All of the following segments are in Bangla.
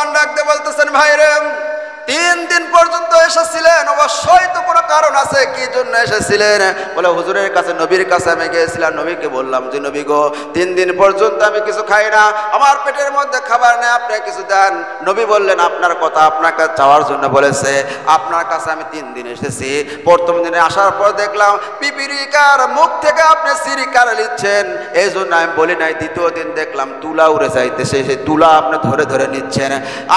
মুসলমান ডাকতে বলতেছেন, ভাইরে 3 দিন পর্যন্ত এসেছিলেন, অবশ্যই তো কোনো কারণ আছে, কি জন্য এসেছিলেন? বলে হুজুরের কাছে, নবীর কাছে আমি গিয়েছিলাম, নবীকে বললাম যে নবী গো 3 দিন পর্যন্ত আমি কিছু খাই না, আমার পেটের মধ্যে খাবার নেই, আপনি কিছু দেন। নবী বললেন আপনার কথা আপনাকে চাওয়ার জন্য বলেছে, আপনার কাছে আমি 3 দিন এসেছি। প্রথম দিনে আসার পর দেখলাম পিপিলিকার মুখ থেকে আপনি সিরিকার নিচ্ছেন, এই জন্য আমি বলি নাই। দ্বিতীয় দিন দেখলাম তুলা উড়ে যাইতেছে, সেই তুলা আপনি ধরে ধরে নিচ্ছেন।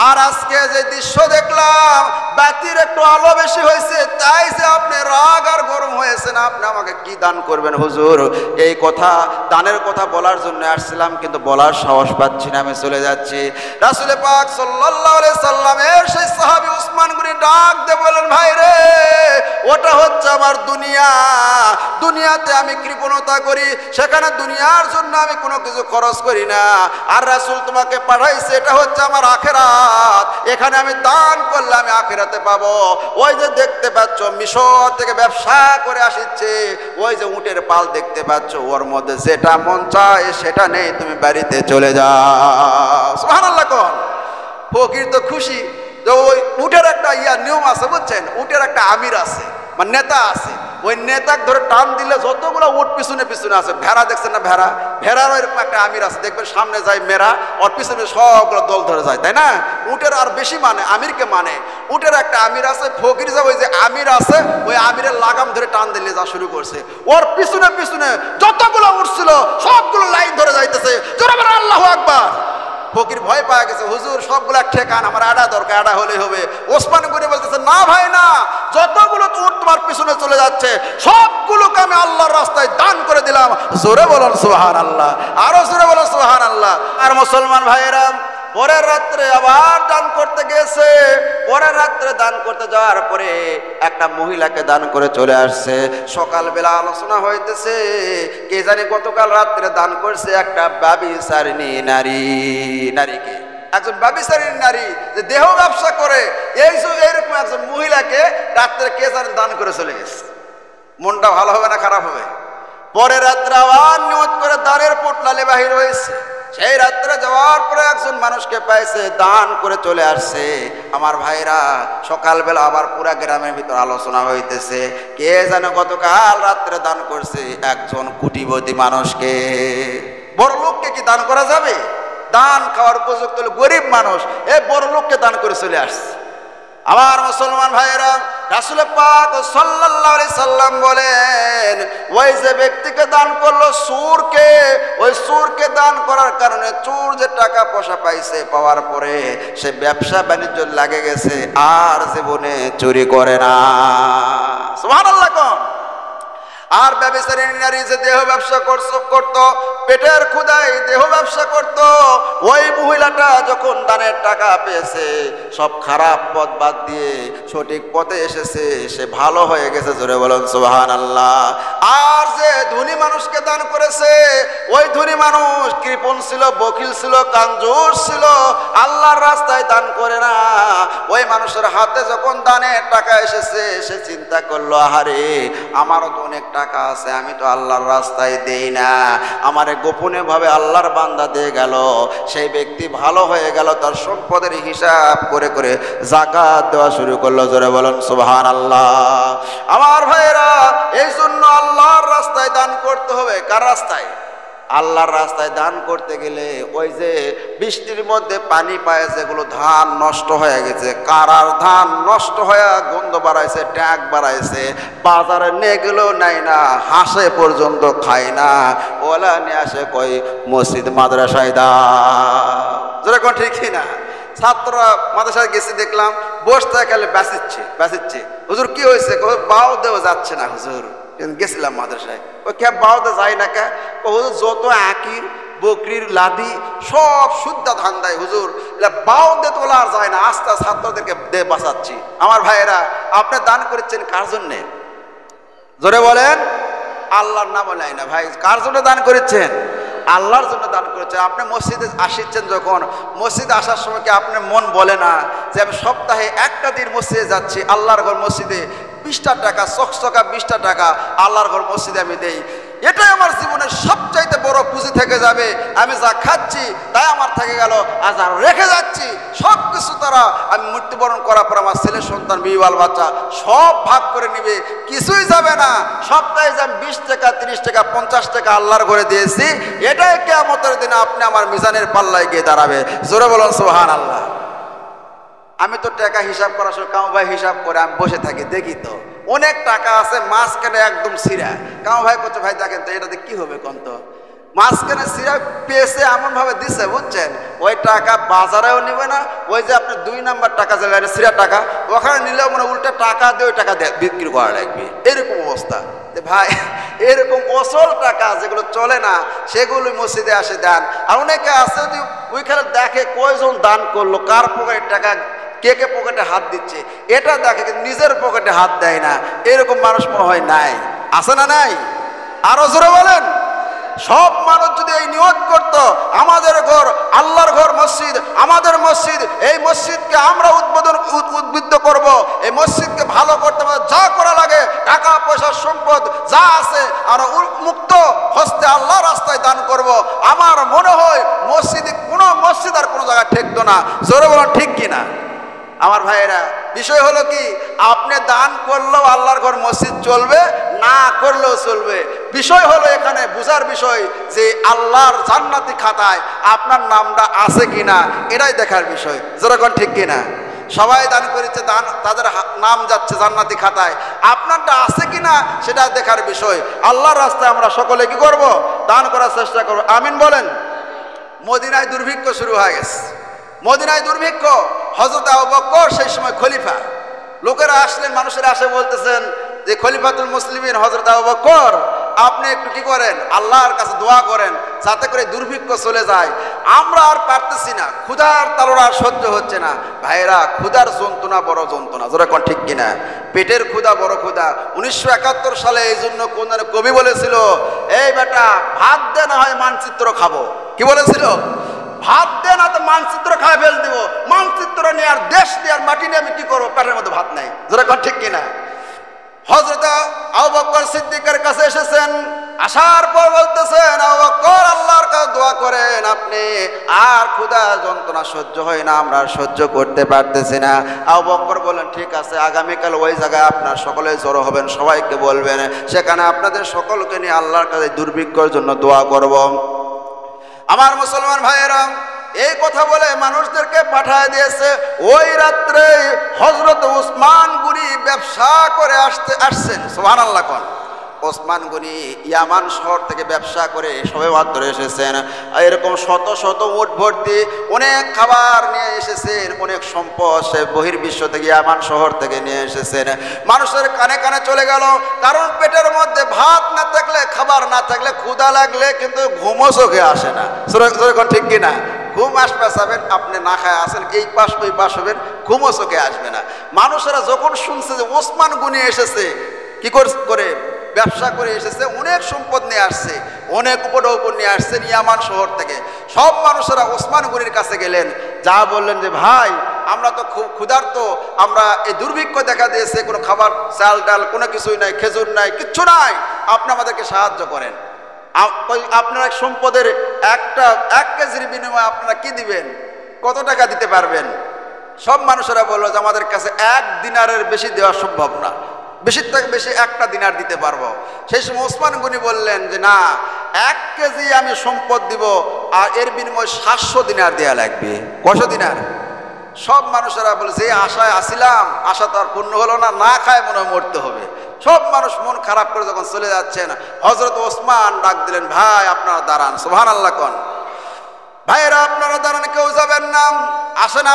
আর আজকে যে দৃশ্য দেখলাম বাতির একটু আলো বেশি হয়েছে, তাই যে আপনি রাগ আর গরম হয়েছেন, আপনি আমাকে কি দান করবেন হুজুর? এই কথা, দানের কথা বলার জন্য আসছিলাম, কিন্তু বলার সাহস পাচ্ছি না, আমি চলে যাচ্ছি। রাসূল পাক সাল্লাল্লাহু আলাইহি সাল্লামের সেই সাহাবী উসমান গনি ডাক দিয়ে বলেন, ভাই রে ওটা হচ্ছে আমার দুনিয়া, দুনিয়াতে আমি কৃপণতা করি, সেখানে দুনিয়ার জন্য আমি কোনো কিছু খরচ করি না। আর রাসূল তোমাকে পাঠাইছে, এটা হচ্ছে আমার আখিরাত, এখানে আমি দান করলে আমি আখিরাতে পাবো। ওই যে দেখতে পাচ্ছ মিশর থেকে ব্যবসা করে আসছে, ওই যে উটের পাল দেখতে পাচ্ছ, ওর মধ্যে যেটা মন চায় সেটা নেই, তুমি বাড়িতে চলে যাও। সুবহানাল্লাহ। কোন ফকির তো খুশি যে ওই উটের একটা নিয়ম আছে, বুঝছেন? উটের একটা আমির আছে, মানে নেতা আছে, ওই নেতাকে ধরে টান দিলে যতগুলো উট পিছনে পিছনে আছে, ভেড়া দেখছেন না, ভেড়ার এরকম একটা আমির আছে, দেখবেন সামনে যায় মেরা, ওর পিছনে সবগুলো দল ধরে যায়, তাই না? উটের আর বেশি মানে, আমিরকে মানে। উটের একটা আমির আছে, ফকির যে ওই যে আমির আছে, ওই আমিরের লাগাম ধরে টান দিলে যা শুরু করছে, ওর পিছনে পিছনে যতগুলো উট ছিল সবগুলো লাইন ধরে যাইতেছে, জোরে বলেন আল্লাহু আকবার। ফকির ভয় পাওয়া গেছে, হুজুর সবগুলা ঠেকান, আমার আড়া দরকার, আড়া হলে হবে। ওসমান গনি বলতেছে, না ভাই না, যতগুলো উট তোমার পিছনে চলে যাচ্ছে সবগুলোকে আমি আল্লাহর রাস্তায় দান করে দিলাম। জোরে বলেন সুবহানাল্লাহ, আরো জোরে বলেন সুবহানাল্লাহ। আর মুসলমান ভাইয়েরা পরের রাত্রে আবার দান করতে গেছে, পরের রাত্রে দান করতে যাওয়ার পরে একটা মহিলাকে দান করে চলে আসছে। সকালবেলা আলোচনা হইতেছে, কে জানি গতকাল রাত্রে দান করছে একটা ব্যভিচারিণী নারীকে, একজন ব্যভিচারিণী নারী যে দেহ ব্যবসা করে, এইরকম একজন মহিলাকে রাত্রে কে জানি দান করে চলে গেছে। মনটা ভালো হবে না খারাপ হবে? পরের রাত্রে আবার নিয়ত করে দানের পোটলালে বাহির হয়েছে, সেই রাত্রে যাওয়ার পরে একজন মানুষকে পাইছে, দান করে চলে আসছে। আমার ভাইরা সকালবেলা আবার পুরা গ্রামের ভিতর আলোচনা হইতেছে, কে যেন গতকাল রাত্রে দান করছে একজন কোটিপতি মানুষকে। বড় লোককে কি দান করা যাবে? দান খাওয়ার উপযুক্ত হলো গরিব মানুষ, এই বড় লোককে দান করে চলে আসছে। আমার মুসলমান ভাইয়েরা, রাসূল পাক সাল্লাল্লাহু আলাইহি সাল্লাম বলেন, ওই যে ব্যক্তিকে দান করলো সুরকে, ওই সুরকে দান করার কারণে চোর যে টাকা পয়সা পাইছে, পাওয়ার পরে সে ব্যবসা বাণিজ্য লাগে গেছে, আর জীবনে চুরি করে না। সুবহানাল্লাহ। কোন আর ব্যভিচারিণী নারী যে দেহ ব্যবসা করত, পেটের ক্ষুধায় দেহ ব্যবসা করত, ওই মহিলাটা যখন দানের টাকা পেয়েছে, সব খারাপ পথ বাদ দিয়ে সঠিক পথে এসেছে, সে ভালো হয়ে গেছে। জোরে বলেন সুবহানাল্লাহ। আর যে ধনী মানুষকে দান করেছে, ওই ধনী মানুষ কৃপণ ছিল, বখিল ছিল, কাঞ্জুস ছিল, আল্লাহর রাস্তায় দান করে না। ওই মানুষের হাতে যখন দানের টাকা এসেছে, সে চিন্তা করলো, আহারে আমারও তো অনেক টাকা আছে, আমি তো আল্লাহর রাস্তায় দেই না, আমারে গোপনে ভাবে আল্লাহর বান্দা দিয়ে গেল। সেই ব্যক্তি ভালো হয়ে গেল, তার সম্পদের হিসাব করে করে যাকাত দেওয়া শুরু করলো। জোরে বলেন সুবহানাল্লাহ। আমার ভাইরা, এই জন্য আল্লাহর রাস্তায় দান করতে হবে। কার রাস্তায়? আল্লাহর রাস্তায় দান করতে গেলে ওই যে বৃষ্টির মধ্যে পানি পায়, যেগুলো ধান নষ্ট হয়ে গেছে, কারার ধান নষ্ট হয়ে গন্ধ বাড়াইছে, ট্যাগ বাড়াইছে, বাজারে নিয়ে গেলেও নাই না, হাঁসে পর্যন্ত খায় না, ওলা নিয়ে আসে কই মসজিদ মাদ্রাসায় দাও। যেরকম ঠিকই না? ছাত্ররা মাদ্রাসায় গেছি, দেখলাম বসতে গেলে বাঁচিচ্ছে। হুজুর কি হয়েছে? বাও দেও যাচ্ছে না হুজুর। গেছিলাম মাদ্রাসায়, ওই ক্যাব বাউতে যায় না কে? হুজুর যত আকির বকরির লাদি সব শুদ্ধ ধান দেয় হুজুর, এটা বাউ দে তোলা আর যায় না, আস্তে ছাত্রদেরকে দে বাঁচাচ্ছি। আমার ভাইয়েরা, আপনি দান করেছেন কার জন্যে? জোরে বলেন। আল্লাহর নাম নেয় না ভাই। কার জন্য দান করেছেন? আল্লাহর জন্য দান করেছেন। আপনি মসজিদে আসছেন, যখন মসজিদে আসার সময় কি আপনার মন বলে না যে আমি সপ্তাহে একটা দিন মসজিদে যাচ্ছি, আল্লাহর ঘর মসজিদে 20টা টাকা, চকচকা 20টা টাকা আল্লাহর ঘর মসজিদে আমি দেই। এটাই আমার জীবনের সবচাইতে বড় পুঁজি থেকে যাবে। আমি যা খাচ্ছি তাই আমার থেকে গেল, আর যা রেখে যাচ্ছি সব কিছু তারা আমি মৃত্যুবরণ করার পর আমার ছেলে সন্তান বিবাল বাচ্চা সব ভাগ করে নিবে, কিছুই যাবে না। সপ্তাহে যে আমি 20 টাকা 30 টাকা 50 টাকা আল্লাহর ঘরে দিয়েছি, এটাই কিয়ামতের দিনে আপনি আমার মিজানের পাল্লায় গিয়ে দাঁড়াবে। জোরে বলুন সুবহানাল্লাহ। আমি তো টাকা হিসাব করার সময় কাউ ভাই হিসাব করে আমি বসে থাকি, দেখি তো অনেক টাকা আছে, মাঝখানে একদম সিরা। কাউ ভাই করছে, ভাই দেখেন তো এটাতে কি হবে কোন তো, মাঝখানে সিরা পেয়েছে এমন ভাবে দিচ্ছে বুঝছেন, ওই টাকা বাজারেও নিবে না, ওই যে আপনি 2 নাম্বার টাকা যে সিরা টাকা ওখানে নিলেও মানে উল্টা টাকা দিয়ে ওই টাকা বিক্রি করা লাগবে, এরকম অবস্থা। ভাই এরকম অসল টাকা যেগুলো চলে না সেগুলো মসজিদে আসে দেন। আর অনেকে আছে যে ওইখানে দেখে কয়জন দান করলো, কার পকেটের টাকা, কে কে পকেটে হাত দিচ্ছে এটা দেখে, কিন্তু নিজের পকেটে হাত দেয় না। এরকম মানুষ মনে হয় নাই, আছে না নাই? আরো জোরে বলেন। সব মানুষ যদি এই নিয়ত করত, আমাদের ঘর আল্লাহর ঘর মসজিদ, আমাদের মসজিদ, এই মসজিদকে আমরা উদ্বুদ্ধ করব, এই মসজিদকে ভালো করতে হবে, যা করা লাগে টাকা পয়সা সম্পদ যা আছে আমরা মুক্ত হস্তে আল্লাহ রাস্তায় দান করব। আমার মনে হয় মসজিদে কোনো মসজিদ আর কোনো জায়গায় ঠেকতো না। জোরে বলেন ঠিক কিনা আমার ভাইয়েরা? বিষয় হলো কি, আপনি দান করলেও আল্লাহর ঘর মসজিদ চলবে, না করলেও চলবে। বিষয় হলো এখানে বুঝার বিষয় যে আল্লাহর জান্নাতি খাতায় আপনার নামটা আছে কিনা, এটাই দেখার বিষয়। যেরকম ঠিক কিনা? সবাই দান করেছে, দান তাদের নাম যাচ্ছে জান্নাতি খাতায়, আপনারটা আছে কিনা সেটা দেখার বিষয়। আল্লাহর রাস্তায় আমরা সকলে কি করব? দান করার চেষ্টা করব। আমিন বলেন। মদিনায় দুর্ভিক্ষ শুরু হয়ে গেছে, মদিনায় দুর্ভিক্ষ। হযরত আবু বকর সেই সময় খলিফা, লোকেরা আসলেন, মানুষেরা আসে বলতেছেন যে খলিফাতুল মুসলিমিন হযরত আবু বকর, আপনি একটু কি করেন, আল্লাহর কাছে দোয়া করেন যাতে করে দুর্ভিক্ষ চলে যায়, আমরা আর পারতেছি না, ক্ষুধার তাড়না আর সহ্য হচ্ছে না। ভাইরা, ক্ষুধার যন্ত্রণা বড় যন্ত্রণা, জোরে কোন ঠিক কিনা? পেটের ক্ষুধা বড় ক্ষুধা। 1971 সালে এই জন্য কোন কবি বলেছিল, এই বেটা ভাত দে না হয় মানচিত্র খাবো। কি বলেছিল? ভাত দে না তো মানচিত্র খায় ফেল দিব, মানচিত্র নিয়ে আর দেশ নিয়ে আর মাটি নিয়ে আমি কি করবো, পেটের মধ্যে ভাত নাই। জোরে কোন ঠিক কিনা? হযরত আবু বকর সিদ্দিকের কাছে এসেছেন, আসার পর বলতেছেন, আবু বকর আল্লাহর কাছে দোয়া করেন, আপনি আর ক্ষুধা যন্ত্রণা সহ্য হয় না, আমরা সহ্য করতে পারতেছি না। আবু বকর বলেন, ঠিক আছে, আগামীকাল ওই জায়গায় আপনার সকলে জড়ো হবেন, সবাইকে বলবেন, সেখানে আপনাদের সকলকে নিয়ে আল্লাহর কাছে দুর্ভিক্ষর জন্য দোয়া করব। আমার মুসলমান ভাইয়েরা, এই কথা বলে মানুষদেরকে পাঠায় দিয়েছে। ওই রাত্রে হযরত উসমান গনি ব্যবসা করে আসছেন। সুবহানাল্লাহ কোন? ওসমান গনি ইয়ামান শহর থেকে ব্যবসা করে সবে মাত্র এসেছেন। এরকম শত শত উট ভর্তি অনেক খাবার নিয়ে এসেছেন, অনেক সম্পদ সে বহির্বিশ্ব থেকে ইয়ামান শহর থেকে নিয়ে এসেছেন। মানুষের কানে কানে চলে গেল, কারণ পেটের মধ্যে ভাত না থাকলে, খাবার না থাকলে, ক্ষুধা লাগলে কিন্তু ঘুমও চোখে আসে না। যেরকম ঠিক কিনা? ঘুম আসবে যাবেন, আপনি না খায় আসেন, এই পাশ ওই পাশ হবেন, ঘুমও চোখে আসবে না। মানুষেরা যখন শুনছে যে ওসমান গনি এসেছে, কি করে ব্যবসা করে এসেছে, অনেক সম্পদ নিয়ে আসছে, অনেক উপর নিয়ে আসছেন ইয়ামান শহর থেকে, সব মানুষেরা ওসমান গনির কাছে গেলেন, যা বললেন যে ভাই আমরা তো খুব ক্ষুধার্ত, আমরা এই দুর্ভিক্ষ দেখা দিয়েছে, কোনো খাবার চাল ডাল কোনো কিছুই নাই, খেজুর নাই, কিচ্ছু নাই, আপনি আমাদেরকে সাহায্য করেন। আপনারা সম্পদের 1 কেজির বিনিময়ে আপনারা কি দিবেন, কত টাকা দিতে পারবেন? সব মানুষেরা বললো যে আমাদের কাছে 1 দিনারের বেশি দেওয়া সম্ভব না, বেশির থেকে বেশি 1টা দিনার দিতে পারবো। সেই সময় ওসমান গনি বললেন যে না, 1 কেজি আমি সম্পদ দিব, আর এর বিনিময়ে 700 দিনার দেওয়া লাগবে। কয়শো দিনার? সব মানুষেরা বলে, যে আশায় আসিলাম আশা তো আর পূর্ণ হলো না, না খায় মনে হয় মরতে হবে। সব মানুষ মন খারাপ করে যখন চলে যাচ্ছেন, হযরত ওসমান ডাক দিলেন, ভাই আপনারা দাঁড়ান। সুবহানাল্লাহ কোন? ভাইয়েরা, আপনারা দাঁড়ান, কেউ যাবেন না, আসেন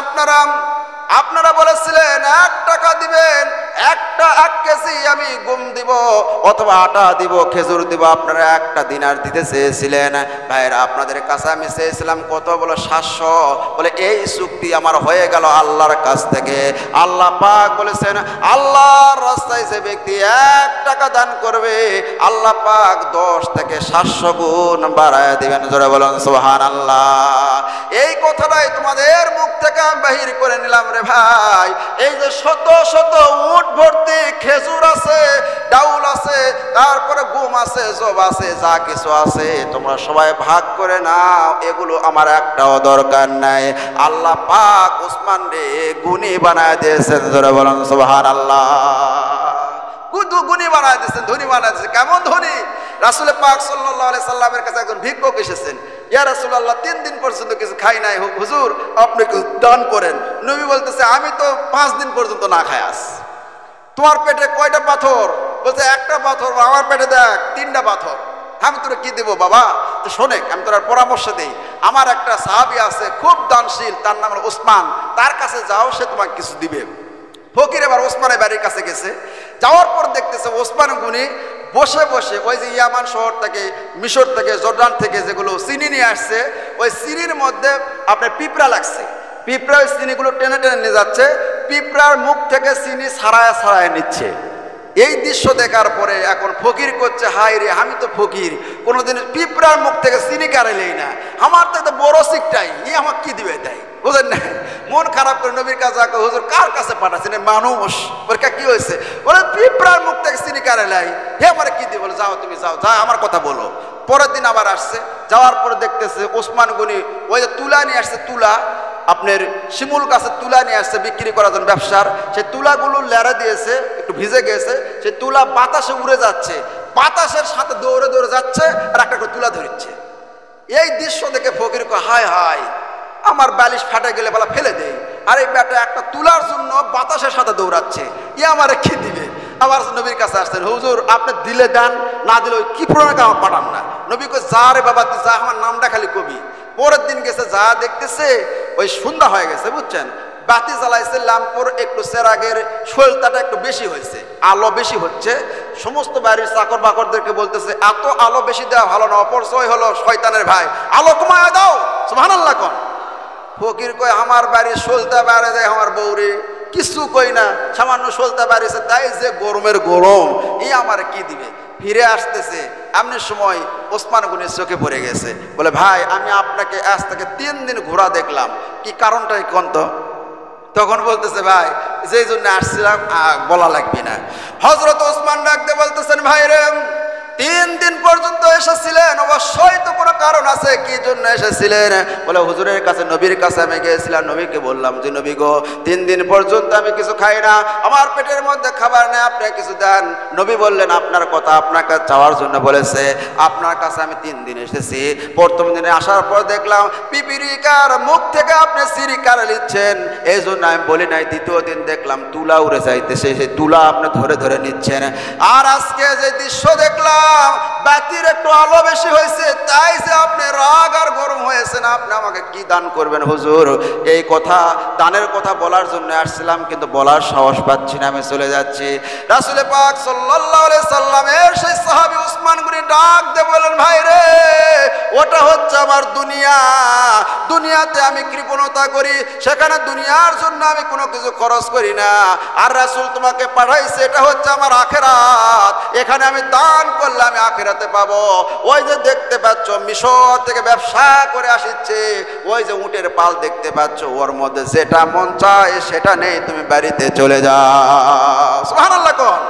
আপনারা বলেছিলেন 1 টাকা দিবেন, 1 কেজি আমি গম দিব অথবা আটা দিব, খেজুর দিব, আপনারা 1টা দিনার দিতে চেয়েছিলেন। ভাইয়েরা, আপনাদের কাছে আমি চেয়েছিলাম কত? বলে 700। বলে এই চুক্তি আমার হয়ে গেল আল্লাহর কাছ থেকে। আল্লাহ পাক বলেছেন, আল্লাহর রাস্তায় যে ব্যক্তি 1 টাকা দান করবে, আল্লাহ পাক 10 থেকে 700 গুণ বাড়ায় দিবেন। জোরে বলুন সুবহানাল্লাহ। এই কথাটাই তোমাদের মুখ থেকে থেকে আমি বাহির করে নিলাম রে ভাই, এই যে শত শত উট ভর্তি খেজুর আছে, ডাউল আছে, তারপরে গম আছে, জব আছে, যা কিছু আছে তোমরা সবাই ভাগ করে নাও, এগুলো আমার একটাও দরকার নাই। আল্লাহ পাক ওসমান রে গুণী বানায় দিয়েছেন, ধরে বলেন সুবহানাল্লাহ। গুণী বানায় দিয়েছেন, ধনী বানায় দিয়েছেন। কেমন ধনী? রাসূল পাক সাল্লাল্লাহু আলাইহি সাল্লামের কাছে একজন ভিক্ষুক এসেছেন। ইয়া রাসূলুল্লাহ, 3 দিন পর্যন্ত কিছু খাই নাই, হুজুর আপনি কিছু দান করেন। নবী বলতেছে, আমি তো 5 দিন পর্যন্ত না খাই আছি। তোমার পেটে কয়টা পাথর? বলছে একটা পাথর। আমার পেটে দেখ 3টা পাথর। আমি তোরা কি দেবো বাবা? তো শোনে, আমি তোর পরামর্শ দেই। আমার একটা সাহাবী আছে খুব দানশীল, তার নাম হলো ওসমান, তার কাছে যাও, সে তোমাকে কিছু দিবে। ফকির এবার ওসমানের বাড়ির কাছে গেছে। যাওয়ার পর দেখতেছে ওসমান গুনি বসে বসে ওই যে ইয়ামান শহর থেকে, মিশর থেকে, জর্ডান থেকে যেগুলো চিনি নিয়ে আসছে, ওই চিনির মধ্যে আপনার পিঁপড়া লাগছে। পিঁপড়া ওই চিনিগুলো টেনে টেনে নিয়ে যাচ্ছে, পিঁপড়ার মুখ থেকে চিনি ছাড়ায় ছাড়ায় নিচ্ছে। এই দৃশ্য দেখার পরে এখন ফকির করছে, হাই রে, আমি তো ফকির, কোনোদিন পিঁপড়ার মুখ থেকে চিনি কাড়াইলেই না, আমার তো একটা বড় শিকটাই, ই আমাকে কি দিবে তাই, বুঝলেন না? মন খারাপ করে নবীর কাছে, হুজুর কার কাছে পাঠাচ্ছেন? মানুষ। পরীক্ষা কি হয়েছে? বলে পিঁপড়ার মুখ থেকে চিনি কাড়াইলাই, হে আমার কি দিবে? বলে যাও, তুমি যাও, যা আমার কথা বলো। পরের দিন আবার আসছে, যাওয়ার পরে দেখতেছে ওসমান গনি ওই যে তুলা নিয়ে আসছে, তুলা আপনার শিমুল গাছের তুলা নিয়ে আসছে বিক্রি করার জন্য, ব্যবসার। সেই তুলাগুলো লেড়া দিয়েছে, একটু ভিজে গেছে, সেই তুলা বাতাসে উড়ে যাচ্ছে, বাতাসের সাথে দৌড়ে দৌড়ে যাচ্ছে, আর একটা করে তুলা ধরছে। এই দৃশ্য দেখে ফকির কয়, হায় হায়, আমার বালিশ ফাটে গেলে বলা ফেলে দেই, আর এই ব্যাটা একটা তুলার জন্য বাতাসের সাথে দৌড়াচ্ছে, ই আমার কি দিবে? আবার নবীর কাছে আসছেন, হুজুর আপনি দিলে দেন, না দিলে ওই কি প্রণাকে আমার পাঠান না। নবী কই, যা রে বাবা, তুই যা, আমার নামটা খালি কবি। পরের দিন গেছে, যা দেখতেছে ওই সন্ধ্যা হয়ে গেছে, বুঝছেন, বাতি জ্বালাইছে, ল্যাম্পর একটু চেরাগের শৈলতাটা একটু বেশি হয়েছে, আলো বেশি হচ্ছে। সমস্ত বাড়ির চাকর বাকরদেরকে বলতেছে, এত আলো বেশি দেওয়া ভালো না, অপরচয় হলো শয়তানের ভাই, আলো কমায় দাও। সুবহানাল্লাহ কোন। ফকির কয়, আমার বাড়ির সলতা বাড়ে দেয় আমার বউরে, কিছু কই না, সামান্য সলতা বাড়িছে, তাই যে গরমের গরম, এই আমার কি দিবে? ফিরে আসতেছে, এমনি সময় ওসমান গনির চোখে পড়ে গেছে। বলে, ভাই আমি আপনাকে আজ থেকে 3 দিন ঘোরা দেখলাম, কি কারণটাই কোন তো? তখন বলতেছে, ভাই যেই জন্য আসছিলাম বলা লাগবে না। হযরত ওসমান ডাকতে বলতেছেন, ভাই রে, 3 দিন পর্যন্ত এসেছিলেন, অবশ্যই তো কোনো কারণ আছে, কি জন্য এসেছিলেন? বলে, হুজুরের কাছে, নবীর কাছে আমি গিয়েছিলাম, নবীকে বললাম যে নবী গো, 3 দিন পর্যন্ত আমি কিছু খাই না, আমার পেটের মধ্যে খাবার নেই, আপনি কিছু দেন। নবী বললেন, আপনার কথা আপনাকে চাওয়ার জন্য বলেছে, আপনার কাছে আমি 3 দিন এসেছি। প্রথম দিনে আসার পর দেখলাম পিপিলিকার মুখ থেকে আপনি চিনি কাড়ে নিচ্ছেন, এই জন্য আমি বলি নাই। দ্বিতীয় দিন দেখলাম তুলা উড়ে যাইতেছে, সেই তুলা আপনি ধরে ধরে নিচ্ছেন। আর আজকে যে দৃশ্য দেখলাম, বাতির একটু আলো বেশি হয়েছে, তাই যে আপনি রাগ আর গরম হয়েছেন, আপনি আমাকে কি দান করবেন হুজুর? এই কথা, দানের কথা বলার জন্য আসছিলাম, কিন্তু বলার সাহস পাচ্ছি না, আমি চলে যাচ্ছি। রাসূল পাক সাল্লাল্লাহু আলাইহি সাল্লামের সেই সাহাবী ওসমান গনি ডাক দিয়ে বলেন, ভাই রে, ওটা হচ্ছে আমার দুনিয়া, দুনিয়াতে আমি কৃপণতা করি, সেখানে দুনিয়ার জন্য আমি কোনো কিছু খরচ করি না। আর রাসূল তোমাকে পাঠাইছে, এটা হচ্ছে আমার আখিরাত, এখানে আমি দান করলে আমি আখিরাতে পাবো। ওই যে দেখতে পাচ্ছ মিশর থেকে ব্যবসা করে আসছে, ওই যে উটের পাল দেখতে পাচ্ছ, ওর মধ্যে যেটা মন চায় সেটা নেই, তুমি বাড়িতে চলে যাও। সুবহানাল্লাহ কোন।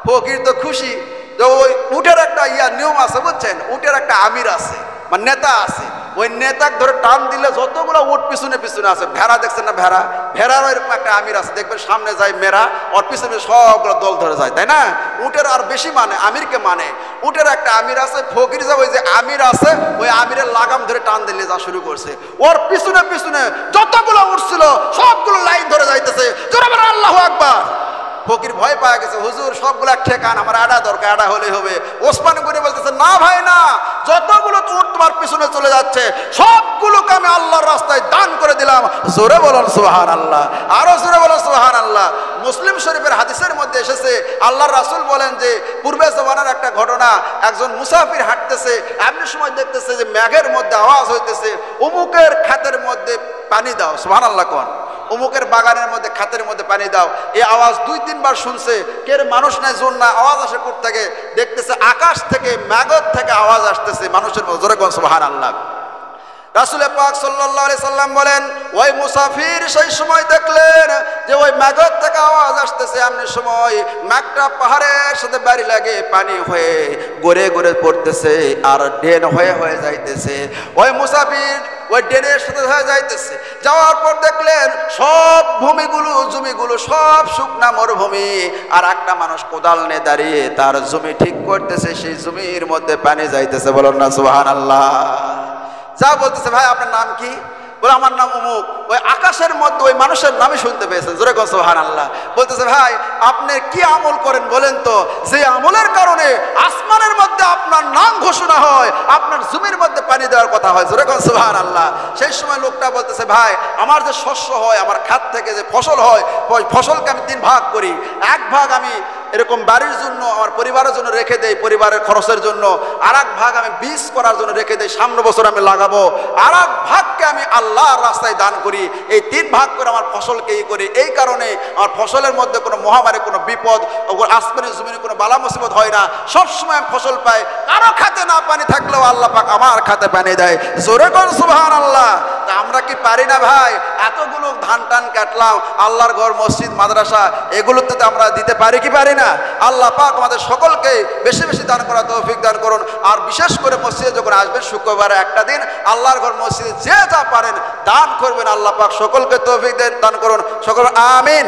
ফকির তো খুশি, যে ওই উটের একটা নিয়ম আছে, বুঝছেন, উটের একটা আমির আছে, মানে নেতা আছে, ওই নেতাকে ধরে টান দিলে যতগুলো উট পিছনে পিছনে আছে, ভেড়া দেখছেন না, ভেড়া, ভেড়ারও এরকম একটা আমির আছে, দেখবেন সামনে যায় মেয়েরা, ওর পিছনে সবগুলো দল ধরে যায়, তাই না? উটের আর বেশি মানে, আমিরকে মানে, উটের একটা আমির আছে। ফকির যে ওই যে আমির আছে, ওই আমিরের লাগাম ধরে টান দিলে যা শুরু করছে, ওর পিছনে পিছনে যতগুলো উট ছিল সবগুলো লাইন ধরে যাইতেছে, জোরে বলেন আল্লাহু আকবার। ফকির ভয় পায় গেছে, হুজুর সবগুলো ঠেকান, আমার আড়া দরকার, আড়া হলেই হবে। ওসমান গনি বলতেছে, না ভাই না, যতগুলো উট তোমার পিছনে চলে যাচ্ছে সবগুলোকে আমি আল্লাহর রাস্তায় দান করে দিলাম। জোরে বলুন সুবহানাল্লাহ, আরো জোরে বলুন সুবহানাল্লাহ। মুসলিম শরীফের হাদিসের মধ্যে এসেছে, আল্লাহর রাসূল বলেন যে পূর্বে জমানার একটা ঘটনা, একজন মুসাফির হাঁটতেছে, এমনি সময় দেখতেছে যে মেঘের মধ্যে আওয়াজ হইতেছে, অমুকের ক্ষেতের মধ্যে পানি দাও। সুবহানাল্লাহ কোন। অমুকের বাগানের মধ্যে, খাতের মধ্যে পানি দাও। এই আওয়াজ 2-3 বার শুনছে, কে মানুষ নাই, জোর না, আওয়াজ আসে কোথা থেকে? দেখতেছে আকাশ থেকে, মেঘর থেকে আওয়াজ আসতেছে মানুষের মধ্যে, জোরে কোন সুবহানাল্লাহ। রাসূল পাক সাল্লাল্লাহু আলাইহি সাল্লাম বলেন, ওই মুসাফির সেই সময় দেখলেন যে ওই মেঘের থেকে আওয়াজ আসতেছে, এমনি সময় মেঘটা পাহাড়ের সাথে বাড়ি লাগে পানি হয়ে গড়ে গড়ে পড়তেছে আর ড্রেন হয়ে হয়ে যাইতেছে। ওই মুসাফির ওই ড্রেনের সাথে হয়ে যাইতেছে, যাওয়ার পর দেখলেন সব ভূমিগুলো জমিগুলো সব শুকনা মরুভূমি, আর একটা মানুষ কোদাল নিয়ে দাঁড়িয়ে তার জমি ঠিক করতেছে, সেই জমির মধ্যে পানি যাইতেছে। বলুন না সুবহানাল্লাহ। যা বলতেছে, ভাই আপনার নাম কি? বলে আমার নাম অমুক। ওই আকাশের মধ্যে ওই মানুষের নামই শুনতে পেয়েছেন, জোরে কোন সুবহানাল্লাহ। বলতেছে, ভাই আপনি কি আমল করেন বলেন তো, যে আমলের কারণে আসমানের মধ্যে আপনার নাম ঘোষণা হয়, আপনার জমির মধ্যে পানি দেওয়ার কথা হয়, জোরে কোন সুবহানাল্লাহ। সেই সময় লোকটা বলতেছে, ভাই আমার যে শস্য হয়, আমার খাত থেকে যে ফসল হয়, ওই ফসলকে আমি 3 ভাগ করি। এক ভাগ আমি এরকম বাড়ির জন্য আমার পরিবারের জন্য রেখে দেই, পরিবারের খরচের জন্য। আর এক ভাগ আমি বীজ করার জন্য রেখে দেই, সামনে বছর আমি লাগাবো। আর এক ভাগকে আমি আল্লাহর রাস্তায় দান করি। এই 3 ভাগ করে আমার ফসলকে করি। এই কারণে আমার ফসলের মধ্যে কোনো মহামারী, কোনো বিপদ, আসমানি জমিনে কোনো বালা মুসিবত হয় না। সবসময় আমি ফসল পাই। কারো খাতে না পানি থাকলেও আল্লাহ পাক আমার খাতে পানি দেয়। জোরে কোন সুবহানাল্লাহ। আমরা কি পারি না ভাই? এতগুলো ধান টান কাটলাম, আল্লাহর ঘর, মসজিদ, মাদ্রাসা, এগুলোতে তো আমরা দিতে পারি কি পারি না? আল্লাহ পাক আমাদের সকলকে বেশি বেশি দান করা তৌফিক দান করুন। আর বিশেষ করে মসজিদে যখন আসবেন শুক্রবারে একটা দিন, আল্লাহর ঘর মসজিদে যে যা পারেন দান করবেন। আল্লাহ পাক সকলকে তৌফিক দান করুন। সকল আমিন।